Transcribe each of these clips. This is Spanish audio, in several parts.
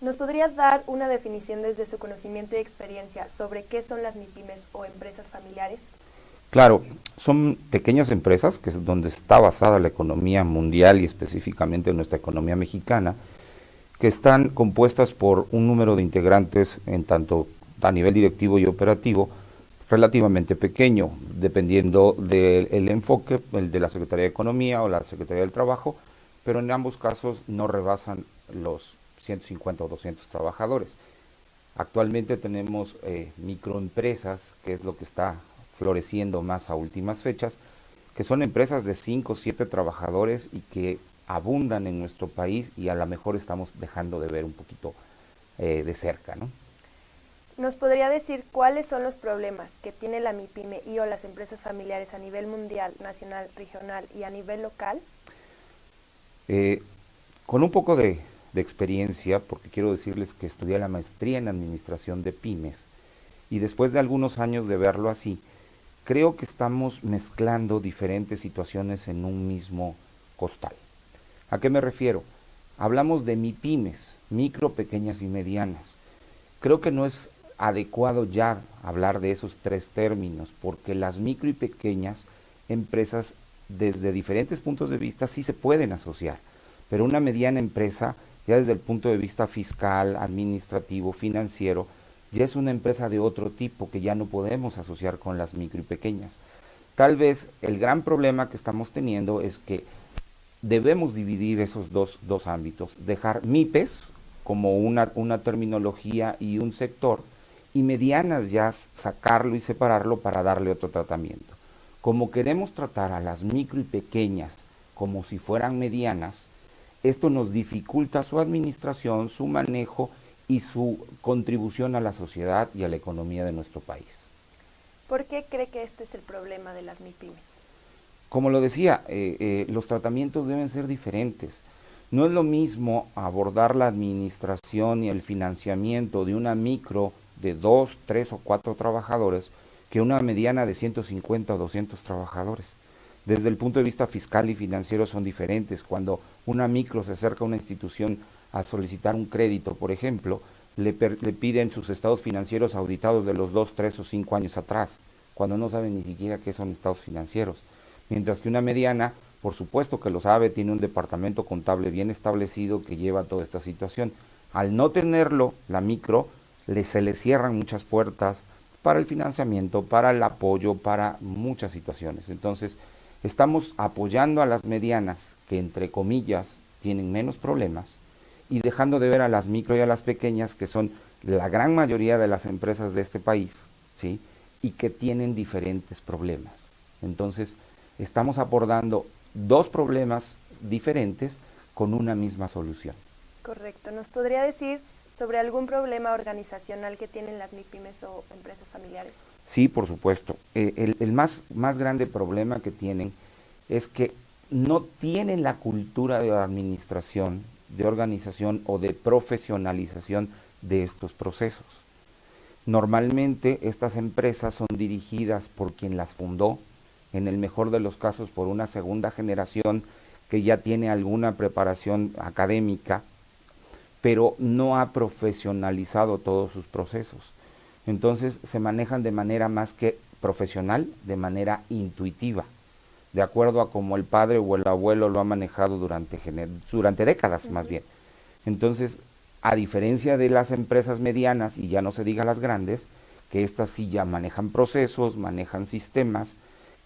¿Nos podría dar una definición desde su conocimiento y experiencia sobre qué son las MIPYMES o empresas familiares? Claro, son pequeñas empresas, que es donde está basada la economía mundial y específicamente nuestra economía mexicana, que están compuestas por un número de integrantes en tanto a nivel directivo y operativo relativamente pequeño, dependiendo del enfoque, el de la Secretaría de Economía o la Secretaría del Trabajo, pero en ambos casos no rebasan los 150 o 200 trabajadores. Actualmente tenemos microempresas, que es lo que está floreciendo más a últimas fechas, que son empresas de 5 o 7 trabajadores y que abundan en nuestro país y a lo mejor estamos dejando de ver un poquito de cerca, ¿no? ¿Nos podría decir cuáles son los problemas que tiene la MIPYME y o las empresas familiares a nivel mundial, nacional, regional y a nivel local? Eh, con un poco de experiencia, porque quiero decirles que estudié la maestría en administración de pymes y después de algunos años de verlo así, creo que estamos mezclando diferentes situaciones en un mismo costal. ¿A qué me refiero? Hablamos de MIPYMES, micro, pequeñas y medianas. Creo que no es adecuado ya hablar de esos tres términos, porque las micro y pequeñas empresas desde diferentes puntos de vista sí se pueden asociar, pero una mediana empresa, ya desde el punto de vista fiscal, administrativo, financiero, ya es una empresa de otro tipo que ya no podemos asociar con las micro y pequeñas. Tal vez el gran problema que estamos teniendo es que debemos dividir esos dos ámbitos, dejar MIPES como una terminología y un sector, y medianas ya sacarlo y separarlo para darle otro tratamiento. Como queremos tratar a las micro y pequeñas como si fueran medianas, esto nos dificulta su administración, su manejo y su contribución a la sociedad y a la economía de nuestro país. ¿Por qué cree que este es el problema de las MIPYMES? Como lo decía, los tratamientos deben ser diferentes. No es lo mismo abordar la administración y el financiamiento de una micro de 2, 3 o 4 trabajadores que una mediana de 150 o 200 trabajadores. Desde el punto de vista fiscal y financiero son diferentes. Cuando una micro se acerca a una institución a solicitar un crédito, por ejemplo, le piden sus estados financieros auditados de los 2, 3 o 5 años atrás, cuando no saben ni siquiera qué son estados financieros. Mientras que una mediana, por supuesto que lo sabe, tiene un departamento contable bien establecido que lleva toda esta situación. Al no tenerlo, la micro, se le cierran muchas puertas para el financiamiento, para el apoyo, para muchas situaciones. Entonces, estamos apoyando a las medianas, que entre comillas tienen menos problemas, y dejando de ver a las micro y a las pequeñas, que son la gran mayoría de las empresas de este país, ¿sí? Y que tienen diferentes problemas. Entonces, estamos abordando dos problemas diferentes con una misma solución. Correcto. ¿Nos podría decir sobre algún problema organizacional que tienen las MIPYMES o empresas familiares? Sí, por supuesto. El más grande problema que tienen es que no tienen la cultura de administración, de organización o de profesionalización de estos procesos. Normalmente estas empresas son dirigidas por quien las fundó, en el mejor de los casos por una segunda generación que ya tiene alguna preparación académica, pero no ha profesionalizado todos sus procesos. Entonces se manejan de manera más que profesional, de manera intuitiva, de acuerdo a como el padre o el abuelo lo ha manejado durante décadas más bien. Entonces, a diferencia de las empresas medianas, y ya no se diga las grandes, que estas sí ya manejan procesos, manejan sistemas,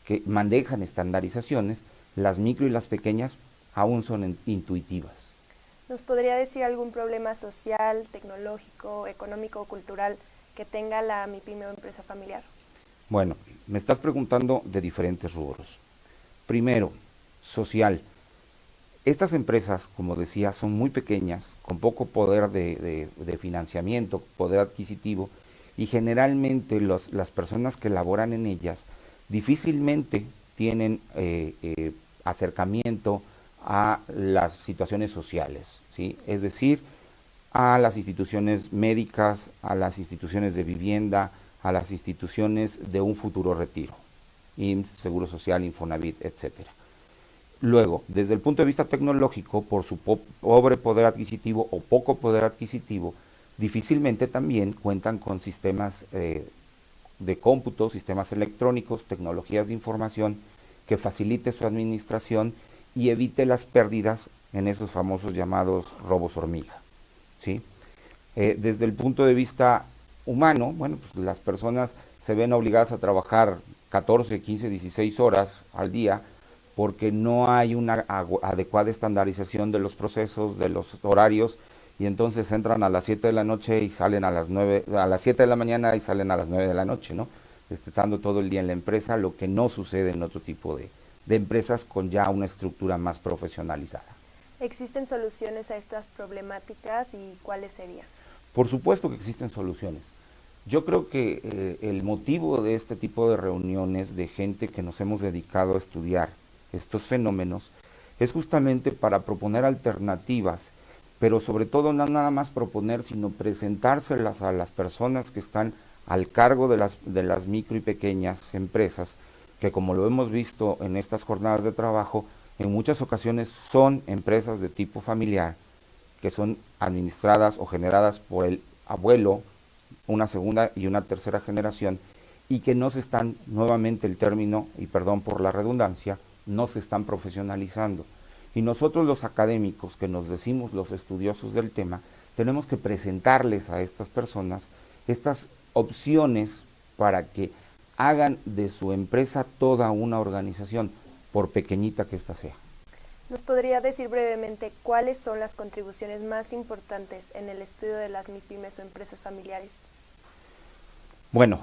que manejan estandarizaciones, las micro y las pequeñas aún son intuitivas. ¿Nos podría decir algún problema social, tecnológico, económico o cultural que tenga la MIPYME o empresa familiar? Bueno, me estás preguntando de diferentes rubros. Primero, social. Estas empresas, como decía, son muy pequeñas, con poco poder de financiamiento, poder adquisitivo, y generalmente las personas que laboran en ellas difícilmente tienen acercamiento a las situaciones sociales, ¿sí? Es decir, a las instituciones médicas, a las instituciones de vivienda, a las instituciones de un futuro retiro, IMSS, Seguro Social, Infonavit, etcétera. Luego, desde el punto de vista tecnológico, por su pobre poder adquisitivo o poco poder adquisitivo, difícilmente también cuentan con sistemas de cómputo, sistemas electrónicos, tecnologías de información que facilite su administración y evite las pérdidas en esos famosos llamados robos hormiga, ¿sí? Desde el punto de vista humano, bueno, pues las personas se ven obligadas a trabajar 14, 15, 16 horas al día porque no hay una adecuada estandarización de los procesos, de los horarios, y entonces entran a las 7 de la noche y salen a las 9, a las 7 de la mañana y salen a las 9 de la noche, ¿no? Estando todo el día en la empresa, lo que no sucede en otro tipo de empresas con ya una estructura más profesionalizada. ¿Existen soluciones a estas problemáticas y cuáles serían? Por supuesto que existen soluciones. Yo creo que el motivo de este tipo de reuniones de gente que nos hemos dedicado a estudiar estos fenómenos es justamente para proponer alternativas, pero sobre todo no nada más proponer, sino presentárselas a las personas que están al cargo de las micro y pequeñas empresas, que como lo hemos visto en estas jornadas de trabajo, en muchas ocasiones son empresas de tipo familiar, que son administradas o generadas por el abuelo, una segunda y una tercera generación, y que no se están, nuevamente el término, y perdón por la redundancia, no se están profesionalizando. Y nosotros los académicos, que nos decimos los estudiosos del tema, tenemos que presentarles a estas personas estas opciones para que hagan de su empresa toda una organización, por pequeñita que ésta sea. ¿Nos podría decir brevemente cuáles son las contribuciones más importantes en el estudio de las MIPYMES o empresas familiares? Bueno,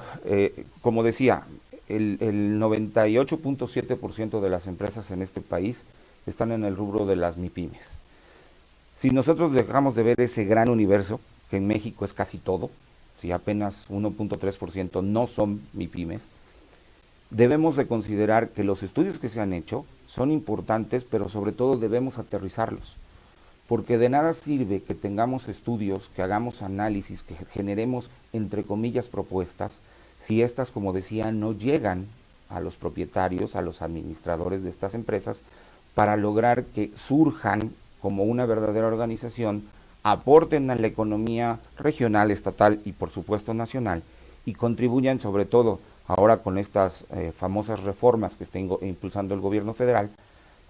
como decía, el 98.7% de las empresas en este país están en el rubro de las MIPYMES. Si nosotros dejamos de ver ese gran universo, que en México es casi todo, si apenas 1.3% no son MIPYMES, debemos de considerar que los estudios que se han hecho son importantes, pero sobre todo debemos aterrizarlos, porque de nada sirve que tengamos estudios, que hagamos análisis, que generemos, entre comillas, propuestas, si estas, como decía, no llegan a los propietarios, a los administradores de estas empresas, para lograr que surjan como una verdadera organización, aporten a la economía regional, estatal y por supuesto nacional, y contribuyan sobre todo, ahora con estas famosas reformas que está impulsando el gobierno federal,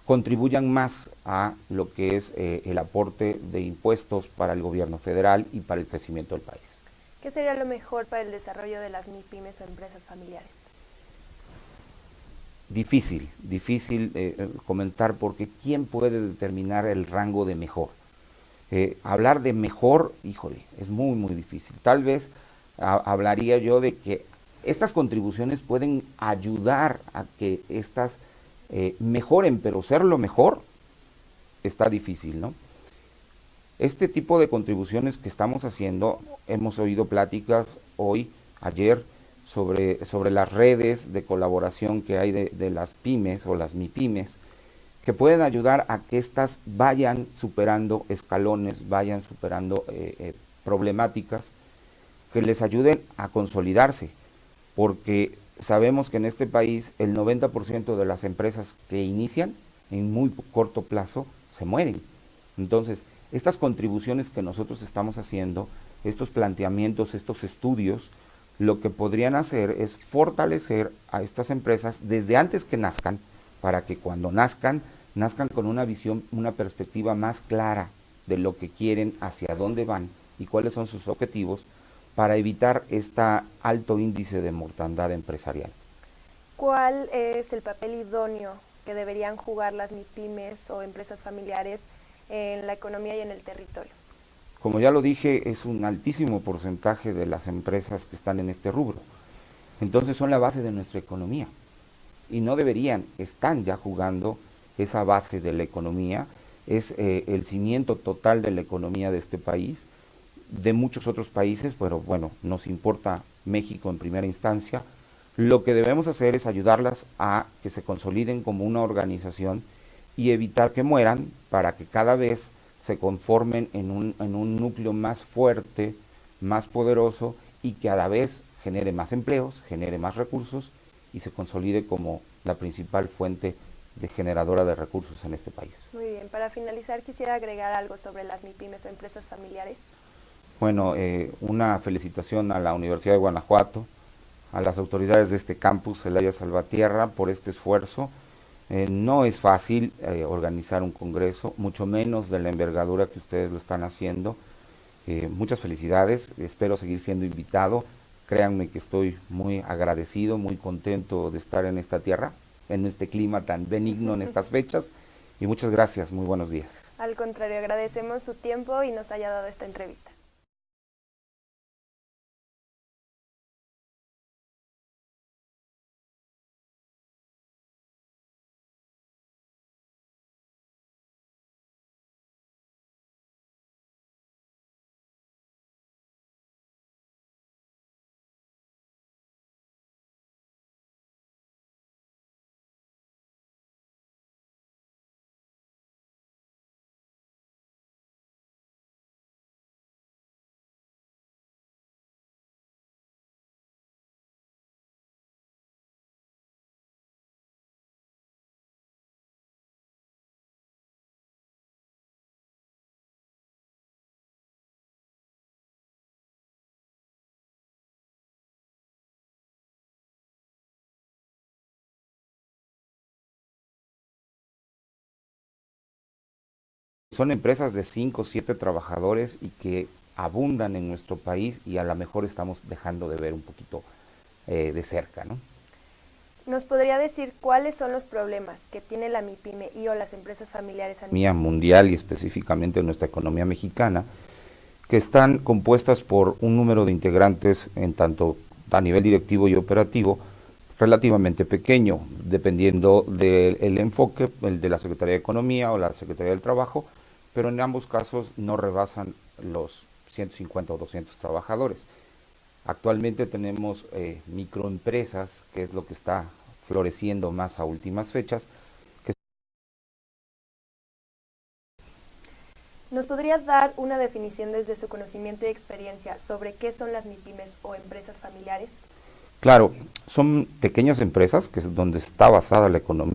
contribuyan más a lo que es el aporte de impuestos para el gobierno federal y para el crecimiento del país. ¿Qué sería lo mejor para el desarrollo de las MIPYMES o empresas familiares? Difícil comentar, porque ¿quién puede determinar el rango de mejor? Hablar de mejor, híjole, es muy, muy difícil. Tal vez hablaría yo de que estas contribuciones pueden ayudar a que estas mejoren, pero ser lo mejor está difícil, ¿no? Este tipo de contribuciones que estamos haciendo, hemos oído pláticas hoy, ayer, sobre las redes de colaboración que hay de las pymes o las MIPYMES, que pueden ayudar a que éstas vayan superando escalones, vayan superando problemáticas que les ayuden a consolidarse, porque sabemos que en este país el 90% de las empresas que inician en muy corto plazo se mueren. Entonces, estas contribuciones que nosotros estamos haciendo, estos planteamientos, estos estudios, lo que podrían hacer es fortalecer a estas empresas desde antes que nazcan, para que cuando nazcan con una visión, una perspectiva más clara de lo que quieren, hacia dónde van y cuáles son sus objetivos, para evitar este alto índice de mortandad empresarial. ¿Cuál es el papel idóneo que deberían jugar las MIPYMES o empresas familiares en la economía y en el territorio? Como ya lo dije, es un altísimo porcentaje de las empresas que están en este rubro. Entonces son la base de nuestra economía. Y no deberían, están ya jugando esa base de la economía, es el cimiento total de la economía de este país, de muchos otros países, pero bueno, nos importa México en primera instancia. Lo que debemos hacer es ayudarlas a que se consoliden como una organización y evitar que mueran, para que cada vez se conformen en un núcleo más fuerte, más poderoso, y que a la vez genere más empleos, genere más recursos y se consolide como la principal fuente generadora de recursos en este país. Muy bien, para finalizar quisiera agregar algo sobre las MIPYMES o empresas familiares. Bueno, una felicitación a la Universidad de Guanajuato, a las autoridades de este campus, Celaya Salvatierra, por este esfuerzo. No es fácil organizar un congreso, mucho menos de la envergadura que ustedes lo están haciendo. Muchas felicidades, espero seguir siendo invitado. Créanme que estoy muy agradecido, muy contento de estar en esta tierra, en este clima tan benigno en estas fechas. Y muchas gracias, muy buenos días. Al contrario, agradecemos su tiempo y nos haya dado esta entrevista. Son empresas de 5 o 7 trabajadores y que abundan en nuestro país y a lo mejor estamos dejando de ver un poquito de cerca, ¿no? ¿Nos podría decir cuáles son los problemas que tiene la MIPYME y o las empresas familiares a nivel mundial y específicamente en nuestra economía mexicana, que están compuestas por un número de integrantes en tanto a nivel directivo y operativo relativamente pequeño, dependiendo del enfoque, el de la Secretaría de Economía o la Secretaría del Trabajo, pero en ambos casos no rebasan los 150 o 200 trabajadores. Actualmente tenemos microempresas, que es lo que está floreciendo más a últimas fechas. ¿Nos podría dar una definición desde su conocimiento y experiencia sobre qué son las MIPYMES o empresas familiares? Claro, son pequeñas empresas que es donde está basada la economía.